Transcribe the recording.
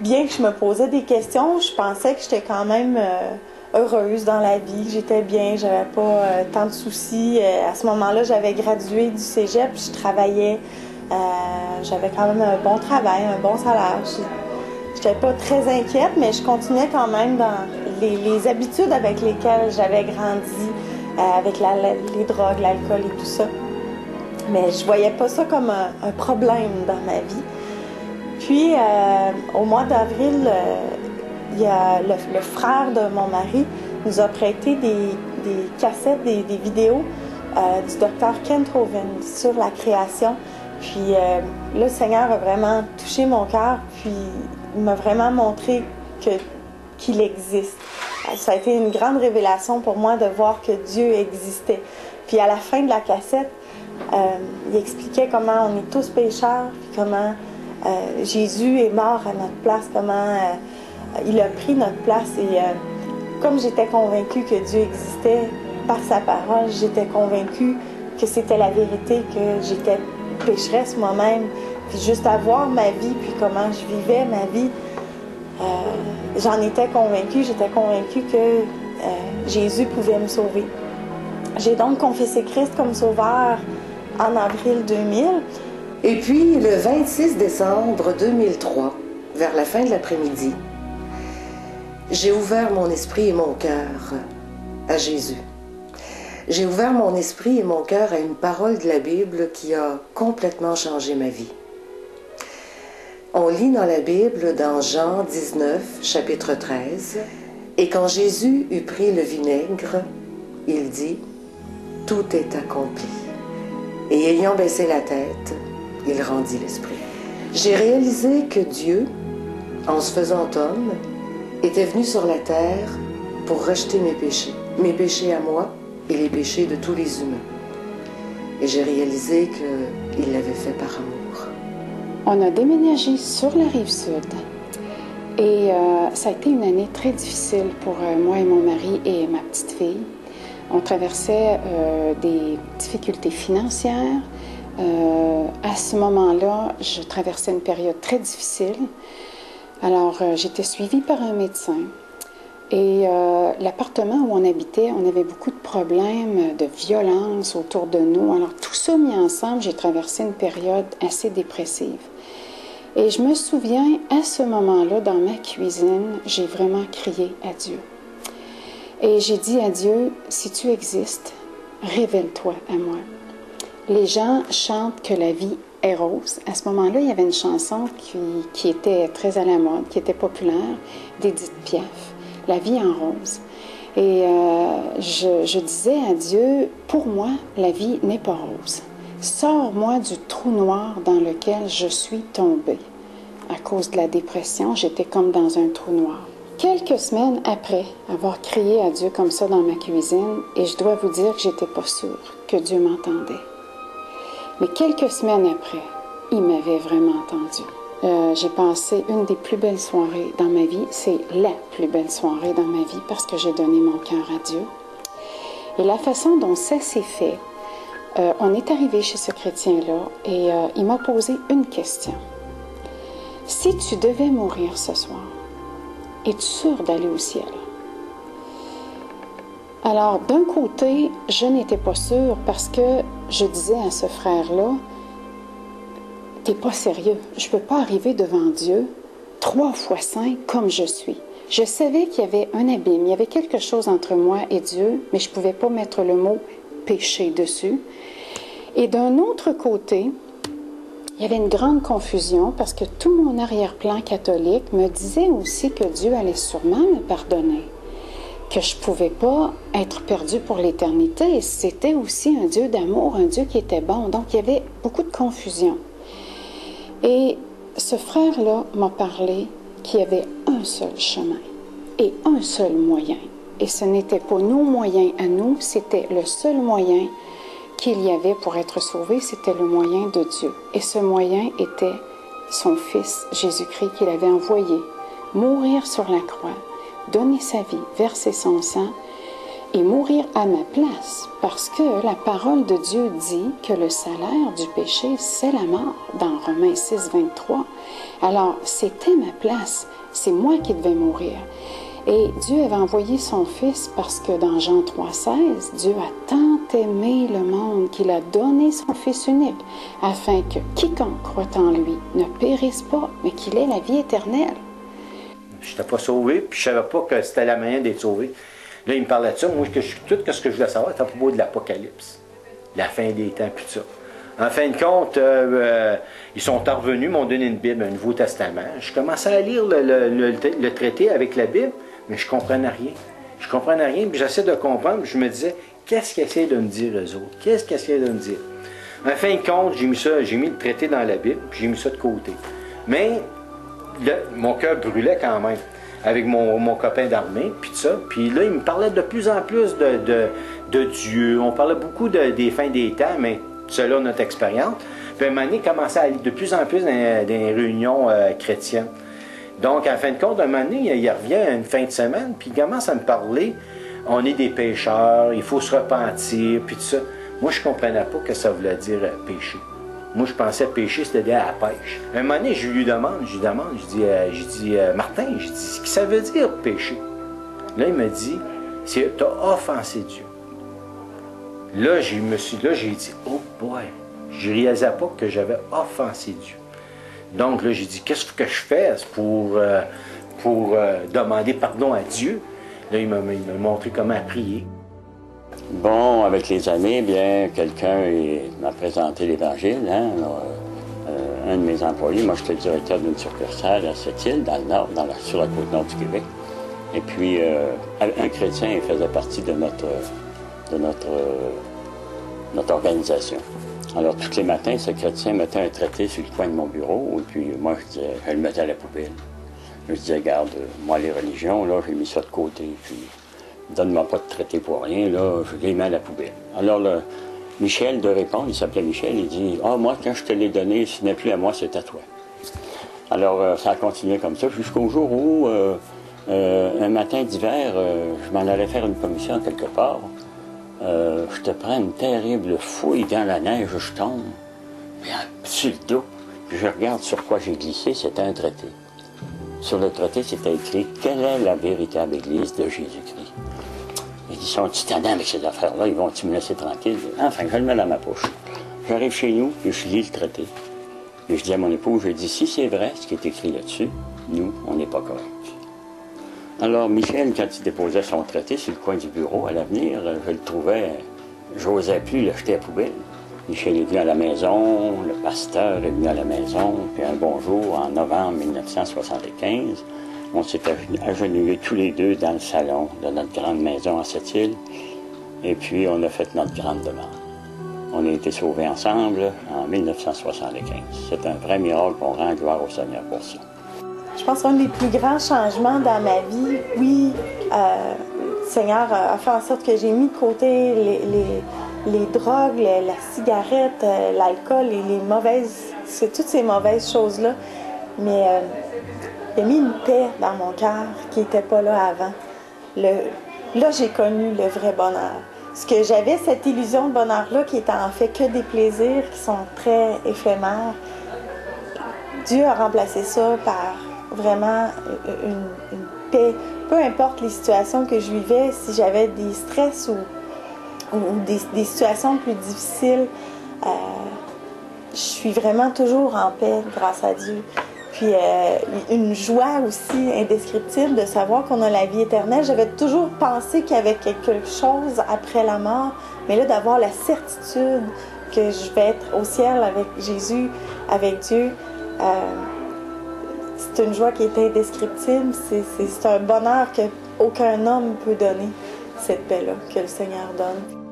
bien que je me posais des questions, je pensais que j'étais quand même heureuse dans la vie, que j'étais bien, j'avais pas tant de soucis. À ce moment-là, j'avais gradué du cégep, je travaillais, j'avais quand même un bon travail, un bon salaire. J'étais pas très inquiète, mais je continuais quand même dans les habitudes avec lesquelles j'avais grandi, avec les drogues, l'alcool et tout ça. Mais je voyais pas ça comme un problème dans ma vie. Puis, au mois d'avril, il y a le frère de mon mari nous a prêté des cassettes, des vidéos du docteur Kent Hovind sur la création. Puis là, le Seigneur a vraiment touché mon cœur, puis il m'a vraiment montré qu'il existe. Ça a été une grande révélation pour moi de voir que Dieu existait. Puis à la fin de la cassette, il expliquait comment on est tous pécheurs, puis comment Jésus est mort à notre place, comment il a pris notre place. Et comme j'étais convaincue que Dieu existait par sa parole, j'étais convaincue que c'était la vérité, que j'étais pécheresse moi-même. Puis juste à voir ma vie, puis comment je vivais ma vie, j'en étais convaincue. J'étais convaincue que Jésus pouvait me sauver. J'ai donc confessé Christ comme sauveur en avril 2000. Et puis, le 26 décembre 2003, vers la fin de l'après-midi, j'ai ouvert mon esprit et mon cœur à Jésus. J'ai ouvert mon esprit et mon cœur à une parole de la Bible qui a complètement changé ma vie. On lit dans la Bible, dans Jean 19, chapitre 13, « Et quand Jésus eut pris le vinaigre, il dit, « Tout est accompli. » Et ayant baissé la tête, il rendit l'esprit. J'ai réalisé que Dieu, en se faisant homme, était venu sur la terre pour racheter mes péchés à moi et les péchés de tous les humains. Et j'ai réalisé qu'il l'avait fait par amour. On a déménagé sur la Rive-Sud et ça a été une année très difficile pour moi et mon mari et ma petite fille. On traversait des difficultés financières. À ce moment-là, je traversais une période très difficile. Alors, j'étais suivie par un médecin. Et l'appartement où on habitait, on avait beaucoup de problèmes de violence autour de nous. Alors, tout ça mis ensemble, j'ai traversé une période assez dépressive. Et je me souviens, à ce moment-là, dans ma cuisine, j'ai vraiment crié à Dieu. Et j'ai dit à Dieu, si tu existes, révèle-toi à moi. Les gens chantent que la vie est rose. À ce moment-là, il y avait une chanson qui était très à la mode, qui était populaire, d'Édith Piaf, La vie en rose. Et je disais à Dieu, pour moi, la vie n'est pas rose. Sors-moi du trou noir dans lequel je suis tombée. À cause de la dépression, j'étais comme dans un trou noir. Quelques semaines après avoir crié à Dieu comme ça dans ma cuisine, et je dois vous dire que j'étais pas sûre que Dieu m'entendait. Mais quelques semaines après, il m'avait vraiment entendu. J'ai passé une des plus belles soirées dans ma vie. C'est la plus belle soirée dans ma vie parce que j'ai donné mon cœur à Dieu. Et la façon dont ça s'est fait, on est arrivé chez ce chrétien-là et il m'a posé une question. Si tu devais mourir ce soir, es-tu sûr d'aller au ciel? Alors, d'un côté, je n'étais pas sûre parce que je disais à ce frère-là, t'es pas sérieux, je peux pas arriver devant Dieu 3 fois saint comme je suis. Je savais qu'il y avait un abîme, il y avait quelque chose entre moi et Dieu, mais je pouvais pas mettre le mot péché dessus. Et d'un autre côté, il y avait une grande confusion parce que tout mon arrière-plan catholique me disait aussi que Dieu allait sûrement me pardonner, que je ne pouvais pas être perdue pour l'éternité. C'était aussi un Dieu d'amour, un Dieu qui était bon. Donc, il y avait beaucoup de confusion. Et ce frère-là m'a parlé qu'il y avait un seul chemin et un seul moyen. Et ce n'était pas nos moyens à nous, c'était le seul moyen qu'il y avait pour être sauvé, c'était le moyen de Dieu. Et ce moyen était son Fils, Jésus-Christ, qu'il avait envoyé mourir sur la croix, donner sa vie, verser son sang et mourir à ma place, parce que la parole de Dieu dit que le salaire du péché, c'est la mort, dans Romains 6, 23. Alors, c'était ma place, c'est moi qui devais mourir. Et Dieu avait envoyé son Fils parce que dans Jean 3,16, Dieu a tant aimé le monde qu'il a donné son Fils unique, afin que quiconque croit en lui ne périsse pas, mais qu'il ait la vie éternelle. Je n'étais pas sauvé, puis je ne savais pas que c'était la manière d'être sauvé. Là, il me parlait de ça. Moi, tout ce que je voulais savoir, c'était à propos de l'Apocalypse, la fin des temps, puis tout ça. En fin de compte, ils sont revenus, m'ont donné une Bible, un Nouveau Testament. Je commençais à lire le traité avec la Bible, mais je ne comprenais rien. Je ne comprenais rien, puis j'essayais de comprendre, puis je me disais, qu'est-ce qu'ils essaient de me dire, eux autres? Qu'est-ce qu'ils essaient de me dire? En fin de compte, j'ai mis le traité dans la Bible, puis j'ai mis ça de côté. Mais mon cœur brûlait quand même, avec mon copain d'armée, puis tout ça. Puis là, il me parlait de plus en plus de Dieu. On parlait beaucoup des fins des temps, mais c'est là notre expérience. Puis à un moment donné, il commençait à aller de plus en plus dans des réunions chrétiennes. Donc, en fin de compte, à un moment donné, il revient à une fin de semaine, puis il commence à me parler. On est des pécheurs, il faut se repentir, puis tout ça. Moi, je ne comprenais pas que ça voulait dire péché. Moi, je pensais péché, c'était à la pêche. À un moment donné, je lui demande, je dis, Martin, je dis, ce que ça veut dire péché? Là, il me dit, c'est tu as offensé Dieu. Là, j'ai dit, oh boy, je ne réalisais pas que j'avais offensé Dieu. Donc là, j'ai dit, qu'est-ce que je fais pour demander pardon à Dieu? Là, il m'a montré comment prier. Bon, avec les années, bien, quelqu'un m'a présenté l'Évangile. Hein? Un de mes employés, moi, j'étais directeur d'une succursale à Sept-Îles, dans le nord, sur la côte nord du Québec. Et puis, un chrétien, il faisait partie de notre organisation. Alors, tous les matins, ce chrétien mettait un traité sur le coin de mon bureau, et puis moi, je le mettais à la poubelle. Je disais, regarde, moi, les religions, là, j'ai mis ça de côté, puis donne-moi pas de traité pour rien, là, je les mets à la poubelle. Alors, Michel de répondre, il s'appelait Michel, il dit, ah, moi, quand je te l'ai donné, ce n'est plus à moi, c'est à toi. Alors, ça a continué comme ça, jusqu'au jour où, un matin d'hiver, je m'en allais faire une commission quelque part. Je te prends une terrible fouille dans la neige, je tombe, bien, sur le dos, puis je regarde sur quoi j'ai glissé, c'était un traité. Sur le traité, c'était écrit « Quelle est la véritable Église de Jésus-Christ? » Ils sont titannants avec ces affaires-là, ils vont-ils me laisser tranquille? Enfin, je le mets dans ma poche. J'arrive chez nous, puis je lis le traité. Et je dis à mon épouse, je dis, si c'est vrai ce qui est écrit là-dessus, nous, on n'est pas corrects. Alors, Michel, quand il déposait son traité sur le coin du bureau, à l'avenir, je le trouvais, j'osais plus le jeter à la poubelle. Michel est venu à la maison, le pasteur est venu à la maison, puis un bon jour, en novembre 1975, on s'est agenouillés tous les deux dans le salon de notre grande maison à Sept-Îles, et puis on a fait notre grande demande. On a été sauvés ensemble en 1975. C'est un vrai miracle, on rend gloire au Seigneur pour ça. Je pense qu'un des plus grands changements dans ma vie, oui, le Seigneur a fait en sorte que j'ai mis de côté les drogues, la cigarette, l'alcool et toutes ces mauvaises choses-là. Mais il a mis une paix dans mon cœur qui n'était pas là avant. Là, j'ai connu le vrai bonheur. Parce que j'avais cette illusion de bonheur-là qui était en fait que des plaisirs qui sont très éphémères. Dieu a remplacé ça par vraiment une paix. Peu importe les situations que je vivais, si j'avais des stress ou des situations plus difficiles, je suis vraiment toujours en paix grâce à Dieu. Puis une joie aussi indescriptible de savoir qu'on a la vie éternelle. J'avais toujours pensé qu'il y avait quelque chose après la mort, mais là d'avoir la certitude que je vais être au ciel avec Jésus, avec Dieu, c'est une joie qui est indescriptible. C'est un bonheur qu'aucun homme peut donner, cette paix-là que le Seigneur donne.